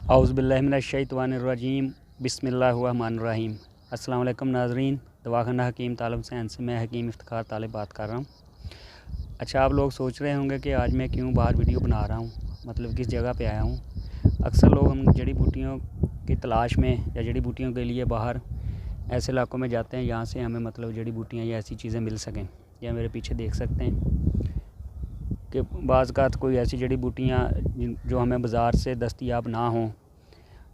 औज़ुबिल्लाहिमिनश्शैतानिर्रजीम बिस्मिल्लाहिर्रहमानिर्रहीम। अस्सलाम वालेकुम नाज़रीन, दवाखाना हकीम तालिब साइंस से मैं हकीम इफ्तिखार तालिब बात कर रहा हूँ। अच्छा, आप लोग सोच रहे होंगे कि आज मैं क्यों बाहर वीडियो बना रहा हूँ, मतलब किस जगह पे आया हूँ। अक्सर लोग हम जड़ी बूटियों की तलाश में या जड़ी बूटियों के लिए बाहर ऐसे इलाकों में जाते हैं जहाँ से हमें मतलब जड़ी बूटियाँ या ऐसी चीज़ें मिल सकें। या मेरे पीछे देख सकते हैं कि बाज़ कोई ऐसी जड़ी बूटियाँ जो हमें बाज़ार से दस्तयाब ना हों,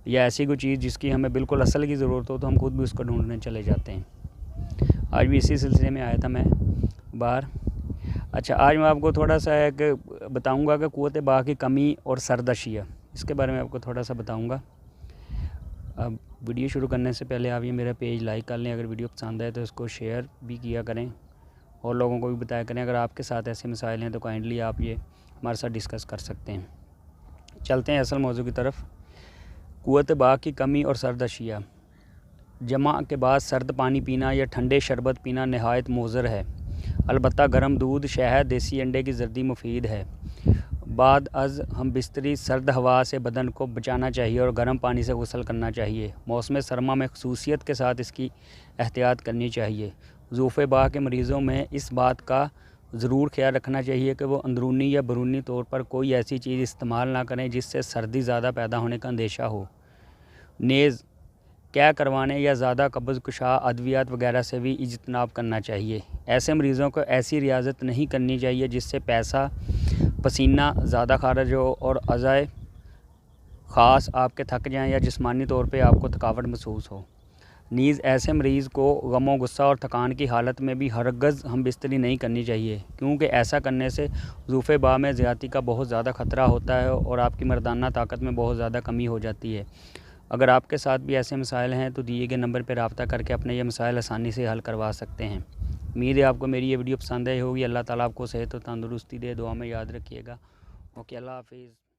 या ऐसी कोई चीज़ जिसकी हमें बिल्कुल असल की ज़रूरत हो तो हम खुद भी उसको ढूंढने चले जाते हैं। आज भी इसी सिलसिले में आया था मैं बाहर। अच्छा, आज मैं आपको थोड़ा सा एक बताऊंगा कि क़ुव्वत बाह की कमी और सरदशिया, इसके बारे में आपको थोड़ा सा बताऊंगा। अब वीडियो शुरू करने से पहले आप ये मेरा पेज लाइक कर लें, अगर वीडियो पसंद आए तो इसको शेयर भी किया करें और लोगों को भी बताया करें। अगर आपके साथ ऐसे मसाइल हैं तो काइंडली आप ये हमारे साथ डिस्कस कर सकते हैं। चलते हैं असल मौजू की तरफ। क़ुव्वत बाह की कमी और सरदशिया। जमा के बाद सर्द पानी पीना या ठंडे शरबत पीना नहायत मुज़र है। अलबत्ता गर्म दूध, शहद, देसी अंडे की जर्दी मुफीद है। बाद अज़ हम बिस्तरी सर्द हवा से बदन को बचाना चाहिए और गर्म पानी से गुस्ल करना चाहिए। मौसम सरमा में खसूसियत के साथ इसकी एहतियात करनी चाहिए। ज़ूफ़े बाह के मरीज़ों में इस बात का ज़रूर ख्याल रखना चाहिए कि वो अंदरूनी या बैरूनी तौर पर कोई ऐसी चीज़ इस्तेमाल ना करें जिससे सर्दी ज़्यादा पैदा होने का अंदेशा हो। नेज़ क्या करवाने या ज़्यादा कब्ज़ कुशा अद्वियात वगैरह से भी इज्तनाब करना चाहिए। ऐसे मरीज़ों को ऐसी रियाज़त नहीं करनी चाहिए जिससे पैसा पसीना ज़्यादा खारिज हो और अज़ाए ख़ास आपके थक जाएं या जिस्मानी तौर पे आपको थकावट महसूस हो। नीज़ ऐसे मरीज़ को गमो गुस्सा और थकान की हालत में भी हरगज़ हम बिस्तरी नहीं करनी चाहिए, क्योंकि ऐसा करने से ज़ूफ़े बाह में ज़्यादती का बहुत ज़्यादा ख़तरा होता है और आपकी मर्दाना ताकत में बहुत ज़्यादा कमी हो जाती है। अगर आपके साथ भी ऐसे मसाइल हैं तो दिए गए नंबर पर रब्ता करके अपने ये मसाइल आसानी से हल करवा सकते हैं। उम्मीद है आपको मेरी ये वीडियो पसंद आई होगी। अल्लाह ताला आपको सेहत और तंदुरुस्ती दे। दुआ में याद रखिएगा। ओके, अल्लाह हाफ़िज़।